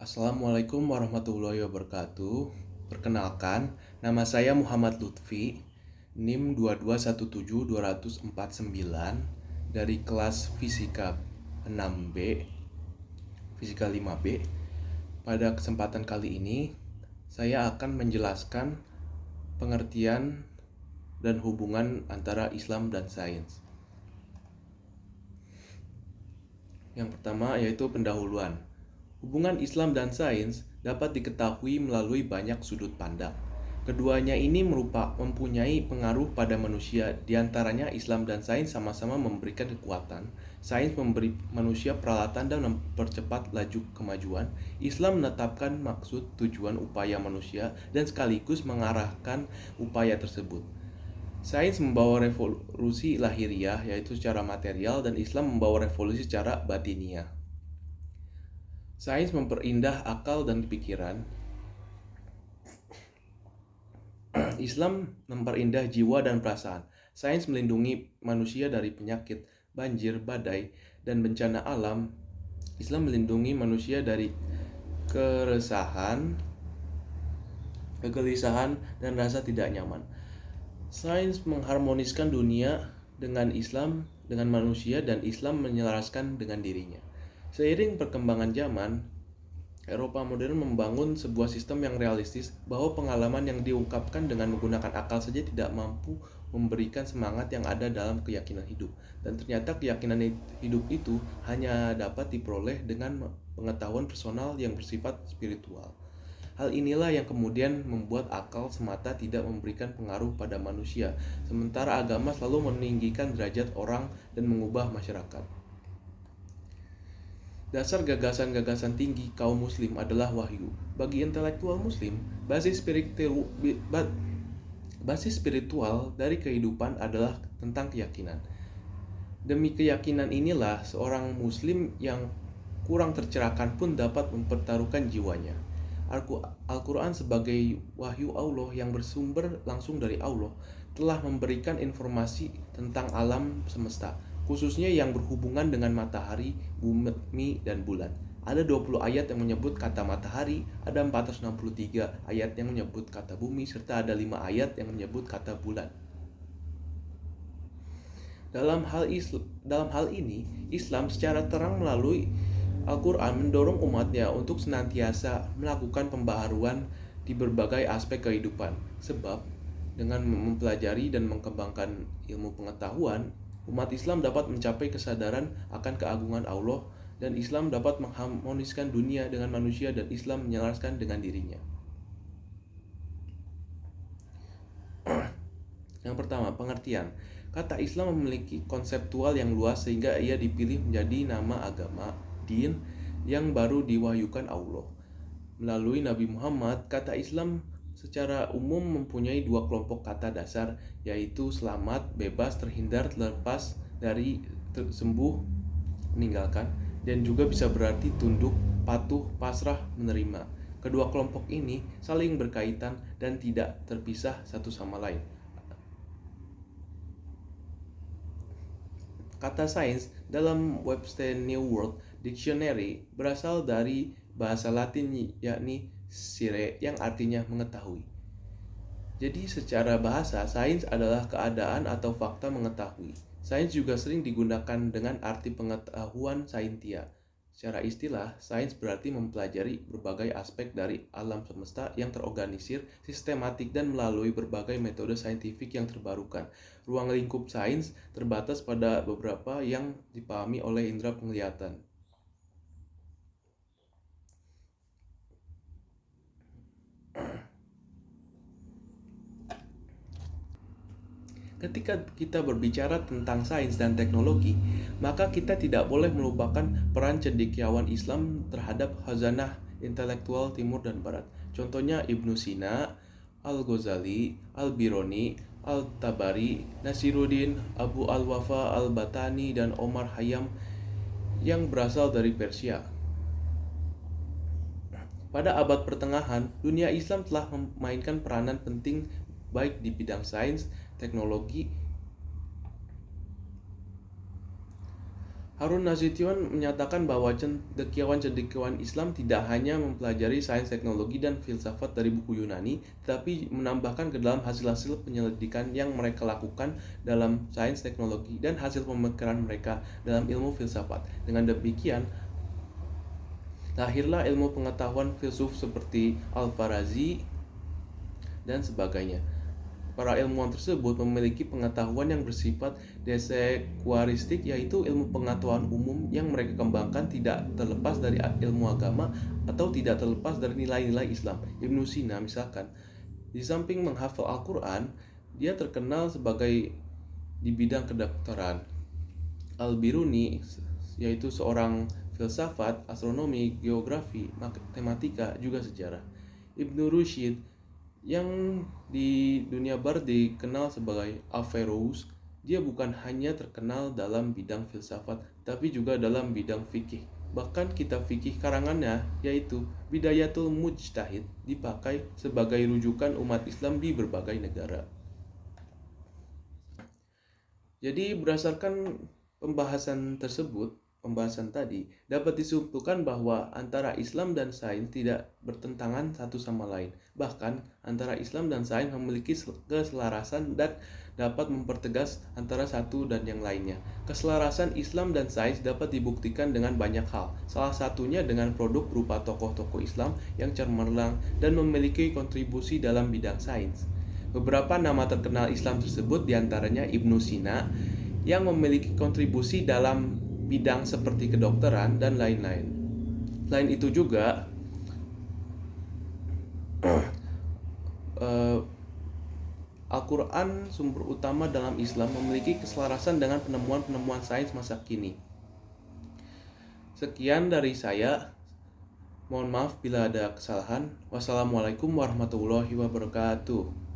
Assalamualaikum warahmatullahi wabarakatuh. Perkenalkan, nama saya Muhammad Lutfi, NIM 2217249 dari kelas Fisika 6B, Fisika 5B. Pada kesempatan kali ini, saya akan menjelaskan pengertian dan hubungan antara Islam dan sains. Yang pertama yaitu pendahuluan. Hubungan Islam dan sains dapat diketahui melalui banyak sudut pandang. Keduanya ini mempunyai pengaruh pada manusia, diantaranya Islam dan sains sama-sama memberikan kekuatan. Sains memberi manusia peralatan dan mempercepat laju kemajuan. Islam menetapkan maksud, tujuan, upaya manusia dan sekaligus mengarahkan upaya tersebut. Sains membawa revolusi lahiriah, yaitu secara material, dan Islam membawa revolusi secara batiniah. Sains memperindah akal dan pikiran. Islam memperindah jiwa dan perasaan. Sains melindungi manusia dari penyakit, banjir, badai, dan bencana alam. Islam melindungi manusia dari keresahan, kegelisahan, dan rasa tidak nyaman. Sains mengharmoniskan dunia dengan Islam, dengan manusia, dan Islam menyelaraskan dengan dirinya. Seiring perkembangan zaman, Eropa modern membangun sebuah sistem yang realistis bahwa pengalaman yang diungkapkan dengan menggunakan akal saja tidak mampu memberikan semangat yang ada dalam keyakinan hidup. Dan ternyata keyakinan hidup itu hanya dapat diperoleh dengan pengetahuan personal yang bersifat spiritual. Hal inilah yang kemudian membuat akal semata tidak memberikan pengaruh pada manusia, sementara agama selalu meninggikan derajat orang dan mengubah masyarakat. Dasar gagasan-gagasan tinggi kaum muslim adalah wahyu. Bagi intelektual muslim, basis spiritual dari kehidupan adalah tentang keyakinan. Demi keyakinan inilah seorang muslim yang kurang tercerahkan pun dapat mempertaruhkan jiwanya. Al-Quran sebagai wahyu Allah yang bersumber langsung dari Allah telah memberikan informasi tentang alam semesta, khususnya yang berhubungan dengan matahari, bumi, dan bulan. Ada 20 ayat yang menyebut kata matahari, ada 463 ayat yang menyebut kata bumi, serta ada 5 ayat yang menyebut kata bulan. Dalam hal ini, Islam secara terang melalui Al-Quran mendorong umatnya untuk senantiasa melakukan pembaharuan di berbagai aspek kehidupan. Sebab, dengan mempelajari dan mengembangkan ilmu pengetahuan, umat Islam dapat mencapai kesadaran akan keagungan Allah, dan Islam dapat mengharmoniskan dunia dengan manusia, dan Islam menyelaraskan dengan dirinya. Yang pertama, pengertian. Kata Islam memiliki konseptual yang luas sehingga ia dipilih menjadi nama agama, din, yang baru diwahyukan Allah. Melalui Nabi Muhammad, kata Islam secara umum mempunyai dua kelompok kata dasar, yaitu selamat, bebas, terhindar, terlepas dari, sembuh, meninggalkan, dan juga bisa berarti tunduk, patuh, pasrah, menerima. Kedua kelompok ini saling berkaitan dan tidak terpisah satu sama lain. Kata sains dalam Webster New World Dictionary berasal dari bahasa Latin yakni scire yang artinya mengetahui. Jadi secara bahasa, sains adalah keadaan atau fakta mengetahui. Sains juga sering digunakan dengan arti pengetahuan saintia. Secara istilah, sains berarti mempelajari berbagai aspek dari alam semesta yang terorganisir, sistematik, dan melalui berbagai metode saintifik yang terbarukan. Ruang lingkup sains terbatas pada beberapa yang dipahami oleh indera penglihatan. Ketika kita berbicara tentang sains dan teknologi, maka kita tidak boleh melupakan peran cendekiawan Islam terhadap khazanah intelektual Timur dan Barat. Contohnya Ibnu Sina, Al-Ghazali, Al-Biruni, Al-Tabari, Nasiruddin, Abu Al-Wafa Al-Batani, dan Omar Khayyam yang berasal dari Persia. Pada abad pertengahan, dunia Islam telah memainkan peranan penting baik di bidang sains, teknologi. Harun Nasution menyatakan bahwa cendekiawan-cendekiawan Islam tidak hanya mempelajari sains teknologi dan filsafat dari buku Yunani, tetapi menambahkan ke dalam hasil-hasil penyelidikan yang mereka lakukan dalam sains teknologi dan hasil pemikiran mereka dalam ilmu filsafat. Dengan demikian, lahirlah ilmu pengetahuan filsuf seperti Al-Farazi dan sebagainya. Para ilmuwan tersebut memiliki pengetahuan yang bersifat desekuaristik, yaitu ilmu pengetahuan umum yang mereka kembangkan tidak terlepas dari ilmu agama atau tidak terlepas dari nilai-nilai Islam. Ibnu Sina misalkan, di samping menghafal Al-Quran, dia terkenal sebagai di bidang kedokteran. Al-Biruni yaitu seorang filsafat, astronomi, geografi, matematika, juga sejarah. Ibnu Rushd yang di dunia barat dikenal sebagai Averroes, dia bukan hanya terkenal dalam bidang filsafat, tapi juga dalam bidang fikih. Bahkan kitab fikih karangannya, yaitu Bidayatul Mujtahid, dipakai sebagai rujukan umat Islam di berbagai negara. Jadi berdasarkan pembahasan tadi dapat disimpulkan bahwa antara Islam dan sains tidak bertentangan satu sama lain. Bahkan antara Islam dan sains memiliki keselarasan dan dapat mempertegas antara satu dan yang lainnya. Keselarasan Islam dan sains dapat dibuktikan dengan banyak hal. Salah satunya dengan produk berupa tokoh-tokoh Islam yang cemerlang dan memiliki kontribusi dalam bidang sains. Beberapa nama terkenal Islam tersebut diantaranya Ibnu Sina yang memiliki kontribusi dalam bidang seperti kedokteran dan lain-lain. Selain itu juga Al-Quran, sumber utama dalam Islam, memiliki keselarasan dengan penemuan-penemuan sains masa kini. Sekian dari saya. Mohon maaf bila ada kesalahan. Wassalamualaikum warahmatullahi wabarakatuh.